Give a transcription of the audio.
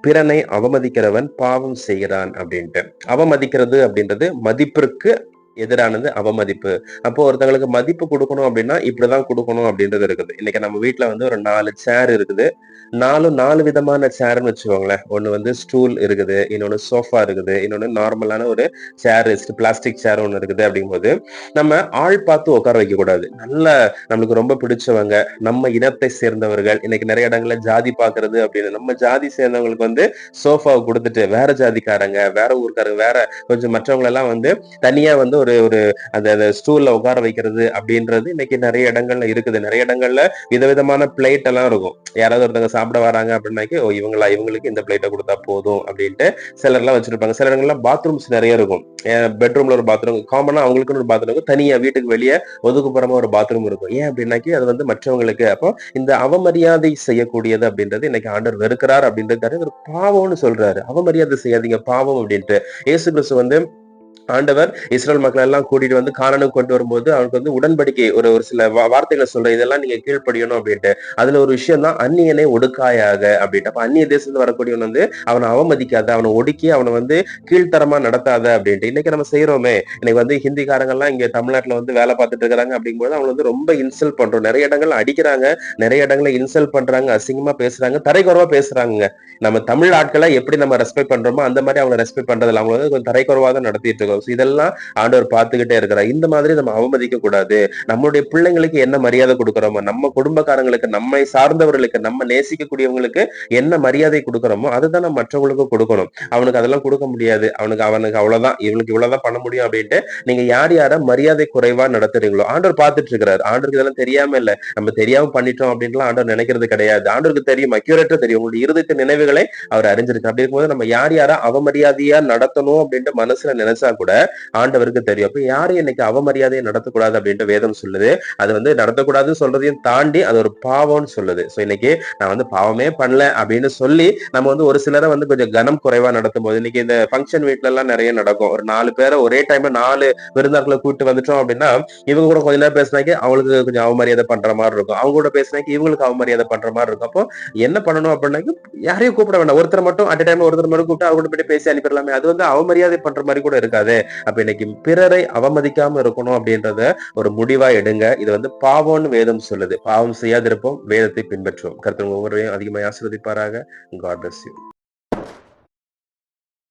பிறனை அவமதிக்கிறவன் பாவம் செய்கிறான் அப்படின்ட்டு. அவமதிக்கிறது அப்படின்றது மதிப்பிற்கு எதிரானது அவமதிப்பு. அப்போ ஒருத்தங்களுக்கு மதிப்பு கொடுக்கணும் அப்படின்னா இப்படிதான் கொடுக்கணும் அப்படின்றது இருக்குது. இன்னைக்கு நம்ம வீட்டுல வந்து ஒரு 4 சேர் இருக்குது. 4 விதமான சேர்ன்னு வச்சுக்கோங்களேன். ஒண்ணு வந்து ஸ்டூல் இருக்குது, இன்னொன்னு சோஃபா இருக்குது, இன்னொன்னு நார்மலான ஒரு சேர், பிளாஸ்டிக் சேர் ஒண்ணு இருக்குது. அப்படிங்கும்போது நம்ம ஆள் பார்த்து உட்கார வைக்க கூடாது. நல்ல நம்மளுக்கு ரொம்ப பிடிச்சவங்க, நம்ம இனத்தை சேர்ந்தவர்கள், இன்னைக்கு நிறைய இடங்கள்ல ஜாதி பாக்குறது அப்படின்னு நம்ம ஜாதி சேர்ந்தவங்களுக்கு வந்து சோஃபாவை கொடுத்துட்டு வேற ஜாதிக்காரங்க, வேற ஊருக்காரங்க, வேற கொஞ்சம் மற்றவங்க எல்லாம் வந்து தனியா வந்து ஒரு ஒரு அந்த ஸ்டூல்ல உட்கார வைக்கிறது அப்படின்றது இன்னைக்கு நிறைய இடங்கள்ல இருக்குது. நிறைய இடங்கள்ல விதவிதமான பிளேட் எல்லாம் இருக்கும். யாராவது ஒருத்தவங்க சாப்பிட வராங்க அப்படின்னாக்கி இவங்களுக்கு இந்த பிளேட்டை கொடுத்தா போதும் அப்படின்ட்டு சிலர் எல்லாம் வச்சிருப்பாங்க. சில இடங்கள்ல பாத்ரூம்ஸ் நிறைய இருக்கும். பெட்ரூம்ல ஒரு பாத்ரூம் காமனா அவங்களுக்குன்னு ஒரு பாத்ரூம் இருக்கும். தனியா வீட்டுக்கு வெளியே ஒதுக்குப்புறமா ஒரு பாத்ரூம் இருக்கும். ஏன் அப்படின்னாக்கி அது வந்து மற்றவங்களுக்கு. அப்போ இந்த அவமரியாதை செய்யக்கூடியது அப்படின்றது இன்னைக்கு ஆண்டவர் வெறுக்கிறார் அப்படின்றது ஒரு பாவம்னு சொல்றாரு. அவமரியாதை செய்யாதீங்க பாவம் அப்படின்ட்டு. இயேசு கிறிஸ்து வந்து ஆண்டவர் இஸ்ரேல் மக்கள் எல்லாம் கூட்டிட்டு வந்து கானானுக்கு கொண்டு வரும்போது அவனுக்கு வந்து உடன்படிக்கை ஒரு ஒரு சில வார்த்தைகளை சொல்ற இதெல்லாம் நீங்க கீழ்ப்படியணும் அப்படின்ட்டு. அதுல ஒரு விஷயம் தான் அந்நியனை ஒடுக்காயாக அப்படின்ட்டு. அப்ப அந்நிய தேசத்துல வரக்கூடியவன் வந்து அவனை அவமதிக்காத, அவனை ஒடுக்கி அவனை வந்து கீழ்த்தரமா நடத்தாத அப்படின்ட்டு. இன்னைக்கு நம்ம செய்யறோமே. இன்னைக்கு வந்து ஹிந்திக்காரங்க எல்லாம் இங்க தமிழ்நாட்டுல வந்து வேலை பார்த்துட்டு இருக்காங்க அப்படிங்கும்போது அவங்க வந்து ரொம்ப இன்சல்ட் பண்றோம். நிறைய இடங்கள்ல அடிக்கிறாங்க, நிறைய இடங்கள்ல இன்சல்ட் பண்றாங்க, அசிங்கமா பேசுறாங்க, தரைக்குறவா பேசுறாங்க. நம்ம தமிழ் ஆட்களை எப்படி நம்ம ரெஸ்பெக்ட் பண்றோமோ அந்த மாதிரி அவங்க ரெஸ்பெக்ட் பண்றதில்ல. அவங்க வந்து கொஞ்சம் தரைக்குறவா தான் நடத்திட்டு இருக்கோம். இதெல்லாம் ஆண்டவர் பார்த்துக்கிட்டே இருக்கிறார். இந்த மாதிரி நம்ம அவமதிக்க கூடாது. நம்மளுடைய பிள்ளைங்களுக்கு என்ன மரியாதை கொடுக்கிறோமோ, நம்ம குடும்பக்காரங்களுக்கு, நம்மை சார்ந்தவர்களுக்கு, நம்ம நேசிக்கக்கூடியவங்களுக்கு என்ன மரியாதை கொடுக்கிறோமோ அதுதான் நம்ம மற்றவங்களுக்கும் கொடுக்கணும். அவனுக்கு அதெல்லாம் கொடுக்க முடியாது, அவனுக்கு அவ்வளவுதான், இவனுக்கு இவ்வளவுதான் பண்ண முடியும் அப்படின்ட்டு நீங்க யார் யார மரியாதை குறைவா நடத்துறீங்களோ ஆண்டவர் பார்த்துட்டு இருக்கிறார். ஆண்டவருக்கு இதெல்லாம் தெரியாம இல்ல, நம்ம தெரியாம பண்ணிட்டோம் அப்படின்லாம் ஆண்டவர் நினைக்கிறது கிடையாது. ஆண்டவருக்கு தெரியும், அக்யூரேட்டா தெரியும். உங்களுடைய இருதயத்தின் நினைவுகளை அவர் அறிஞ்சிருக்கு. அப்படி இருக்கும்போது நம்ம யார் யார அவமரியாதையா நடத்தணும் அப்படின்ட்டு மனசுல நினைச்சா கூட ஆண்டவருக்கு தெரியும். அப்ப யாரும் இன்னைக்கு அவமரியாதையை நடத்தக்கூடாது அப்படின்ட்டு வேதம் சொல்லுது. அது வந்து நடத்தக்கூடாதுன்னு சொல்றதையும் தாண்டி அது ஒரு பாவம்னு சொல்லுது. சோ இன்னைக்கு நான் வந்து பாவமே பண்ணல அப்படின்னு சொல்லி நம்ம வந்து ஒரு சிலரை வந்து கொஞ்சம் கனம் குறைவா நடத்தும் போது, இன்னைக்கு இந்த ஃபங்க்ஷன் வீட்ல எல்லாம் நிறைய நடக்கும். ஒரு 4 பேரை ஒரே டைம்ல 4 விருந்தாக்களை கூப்பிட்டு வந்துட்டோம் அப்படின்னா இவங்க கூட கொஞ்ச நேரம் பேசினாக்கி அவங்களுக்கு கொஞ்சம் அவமரியாதை பண்ற மாதிரி இருக்கும், அவங்க கூட பேசினாக்கி இவங்களுக்கு அவமரியாதை பண்ற மாதிரி இருக்கும். அப்போ என்ன பண்ணணும் அப்படின்னாக்கி யாரையும் கூப்பிட வேண்டாம், ஒருத்தர் மட்டும் அட் டைம் ஒருத்தர் மட்டும் கூப்பிட்டு அவங்க கூட போயிட்டு பேசி அனுப்பிடலாமே. அது வந்து அவமரியாதை பண்ற மாதிரி கூட இருக்காது. அப்ப இன்னைக்கு பிறரை அவமதிக்காம இருக்கணும் அப்படின்றத ஒரு முடிவா எடுங்க. இது வந்து பாவம்னு வேதம் சொல்லுது. பாவம் செய்யாதிருப்போம், வேதத்தை பின்பற்றுவோம். கர்த்தர் ஒவ்வொருவரையும் அதிகமாக ஆசீர்வதிப்பாராக. God bless you.